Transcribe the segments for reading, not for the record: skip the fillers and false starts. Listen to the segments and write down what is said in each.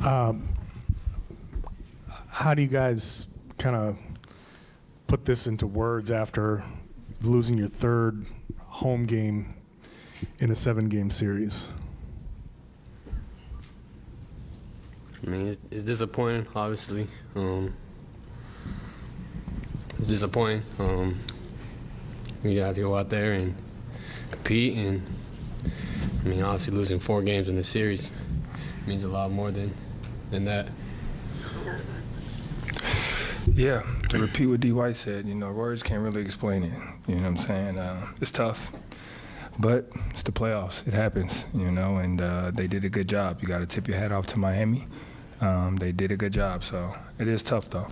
How do you guys kind of put this into words after losing your third home game in a 7-game series? I mean, it's disappointing, obviously. It's disappointing. We got to go out there and compete, and I mean, obviously losing 4 games in the series means a lot more than that. Yeah, to repeat what D. White said, words can't really explain it. You know what I'm saying? It's tough, but it's the playoffs. It happens, and they did a good job. You got to tip your hat off to Miami. They did a good job, so it is tough, though.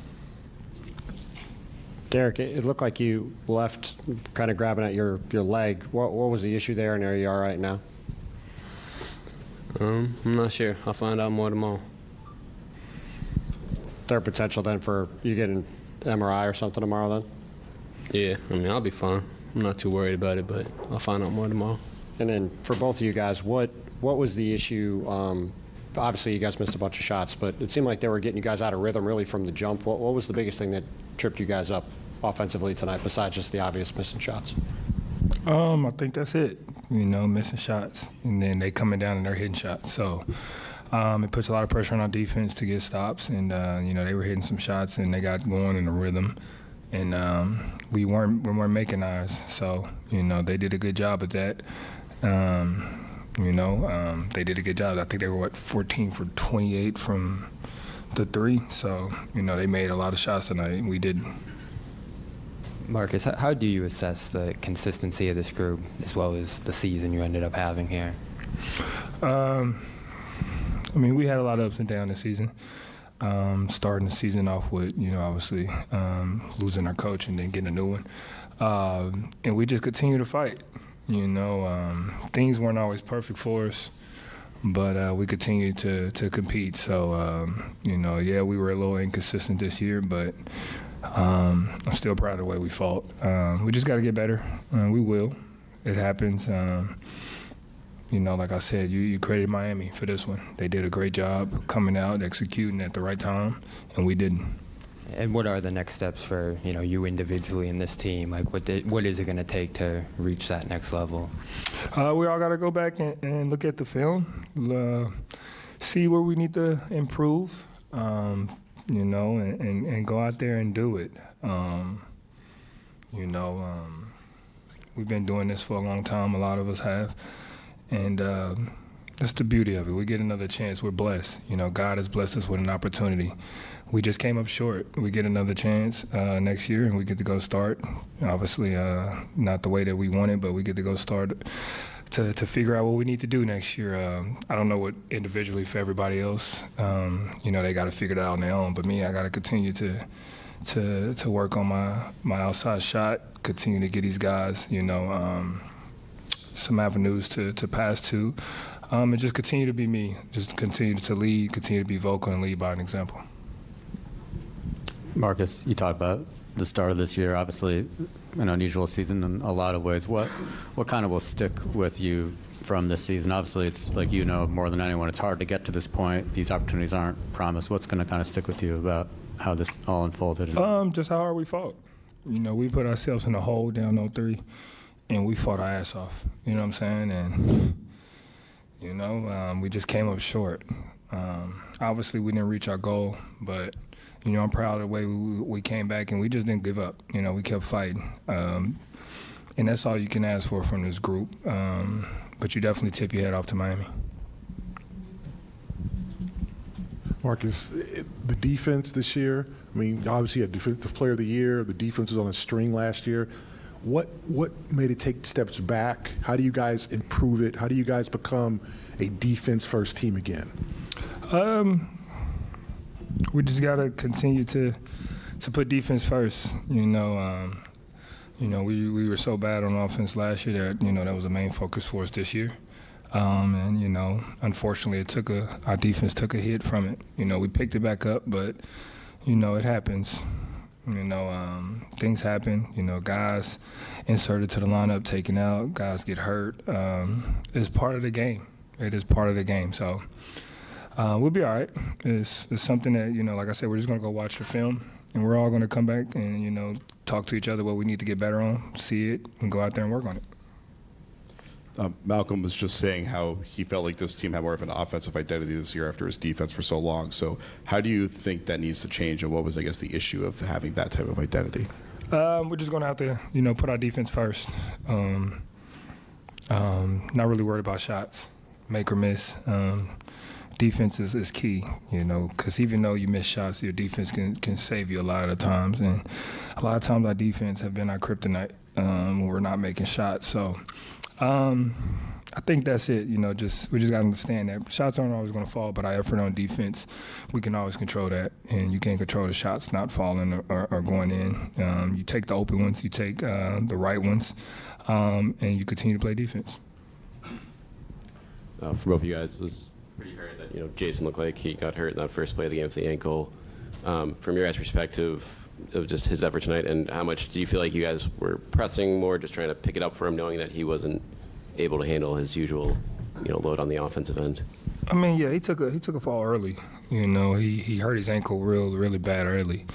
Derrick, it looked like you left kind of grabbing at your leg. What was the issue there, and are you all right now? I'm not sure. I'll find out more tomorrow. Is there potential then for you getting MRI or something tomorrow then? Yeah, I mean, I'll be fine. I'm not too worried about it, but I'll find out more tomorrow. And then for both of you guys, what was the issue? Obviously, you guys missed a bunch of shots, but it seemed like they were getting you guys out of rhythm really from the jump. What was the biggest thing that tripped you guys up offensively tonight, besides just the obvious missing shots? I think that's it. Missing shots, and then they coming down and they're hitting shots. So it puts a lot of pressure on our defense to get stops, and they were hitting some shots and they got going in a rhythm, and we weren't making ours. So they did a good job at that. They did a good job. I think they were 14 for 28 from the 3. So they made a lot of shots tonight. We didn't. Marcus, how do you assess the consistency of this group as well as the season you ended up having here? We had a lot of ups and downs this season. Starting the season off with, obviously losing our coach and then getting a new one. And we just continue to fight. Things weren't always perfect for us, but we continued to compete. So, we were a little inconsistent this year, but I'm still proud of the way we fought. We just got to get better. We will. It happens. Like I said, you credited Miami for this one. They did a great job coming out, executing at the right time, and we didn't. And what are the next steps for you individually in this team? Like, what is it going to take to reach that next level? We all got to go back and look at the film, see where we need to improve. And go out there and do it. We've been doing this for a long time. A lot of us have. And that's the beauty of it. We get another chance. We're blessed. God has blessed us with an opportunity. We just came up short. We get another chance next year, and we get to go start. Obviously, not the way that we wanted, but we get to go start to figure out what we need to do next year. I don't know what individually for everybody else. They got to figure it out on their own. But me, I got to continue to work on my outside shot, continue to get these guys, some avenues to pass to, and just continue to be me, just continue to lead, continue to be vocal and lead by an example. Marcus, you talked about the start of this year, obviously an unusual season in a lot of ways. What kind of will stick with you from this season? Obviously, it's like more than anyone, it's hard to get to this point. These opportunities aren't promised. What's going to kind of stick with you about how this all unfolded? Just how hard we fought. We put ourselves in a hole down 0-3, and we fought our ass off. You know what I'm saying? And, we just came up short. Obviously, we didn't reach our goal, but I'm proud of the way we came back, and we just didn't give up. We kept fighting. And that's all you can ask for from this group. But you definitely tip your head off to Miami. Marcus, the defense this year, obviously you had Defensive Player of the Year. The defense was on a string last year. What made it take steps back? How do you guys improve it? How do you guys become a defense-first team again? We just got to continue to put defense first. We were so bad on offense last year that that was the main focus for us this year. And unfortunately, our defense took a hit from it. We picked it back up, but it happens. Things happen. Guys inserted to the lineup, taken out. Guys get hurt. It's part of the game. It is part of the game. So We'll be all right. It's something that, like I said, we're just going to go watch the film, and we're all going to come back and, talk to each other what we need to get better on, see it, and go out there and work on it. Malcolm was just saying how he felt like this team had more of an offensive identity this year after his defense for so long. So how do you think that needs to change, and what was, I guess, the issue of having that type of identity? We're just going to have to, put our defense first. Not really worried about shots, make or miss. Defense is key, because even though you miss shots, your defense can save you a lot of times. And a lot of times our defense have been our kryptonite when we're not making shots. So I think that's it. We just got to understand that shots aren't always going to fall, but our effort on defense, we can always control that. And you can't control the shots not falling or going in. You take the open ones, you take the right ones, and you continue to play defense. For both of you guys, it was pretty hurt that Jason looked like he got hurt in that first play of the game with the ankle. From your guys' perspective of just his effort tonight, and how much do you feel like you guys were pressing more, just trying to pick it up for him, knowing that he wasn't able to handle his usual load on the offensive end? I mean, yeah, he took a fall early. He hurt his ankle really bad early,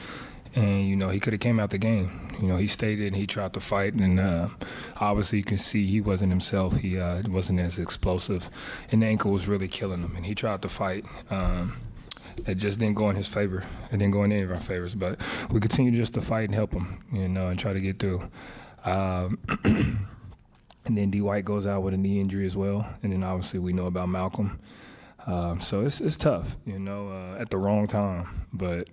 and he could have came out the game. He stayed in, he tried to fight, and obviously you can see he wasn't himself. He wasn't as explosive, and the ankle was really killing him. And he tried to fight. It just didn't go in his favor. It didn't go in any of our favors. But we continue just to fight and help him, and try to get through. And then D. White goes out with a knee injury as well. And then obviously we know about Malcolm. So it's tough, at the wrong time. But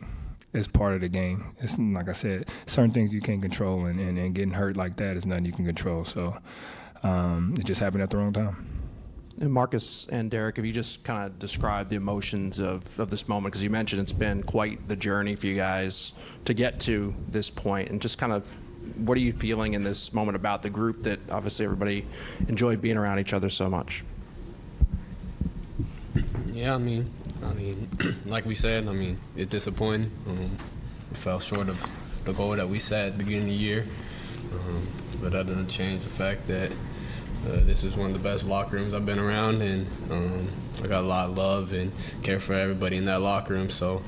it's part of the game. It's like I said, certain things you can't control, and getting hurt like that is nothing you can control. So it just happened at the wrong time. And Marcus and Derrick, if you just kind of describe the emotions of this moment, because you mentioned it's been quite the journey for you guys to get to this point, and just kind of what are you feeling in this moment about the group that obviously everybody enjoyed being around each other so much? Yeah, I mean, like we said, it's disappointing. We fell short of the goal that we set at the beginning of the year, but that doesn't change the fact that this is one of the best locker rooms I've been around, and I got a lot of love and care for everybody in that locker room. So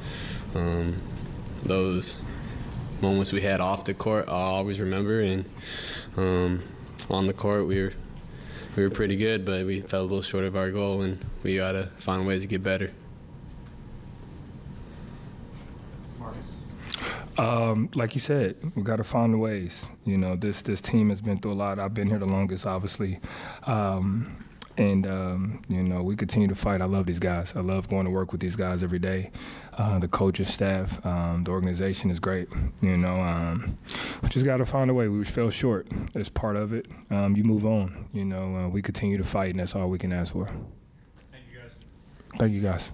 those moments we had off the court, I'll always remember, and on the court we were pretty good, but we fell a little short of our goal, and we gotta find ways to get better. Like you said, we got to find the ways. This team has been through a lot. I've been here the longest, obviously. We continue to fight. I love these guys. I love going to work with these guys every day. The coaching staff, the organization is great. We just got to find a way. We fell short. It's part of it. You move on. We continue to fight, and that's all we can ask for. Thank you, guys. Thank you, guys.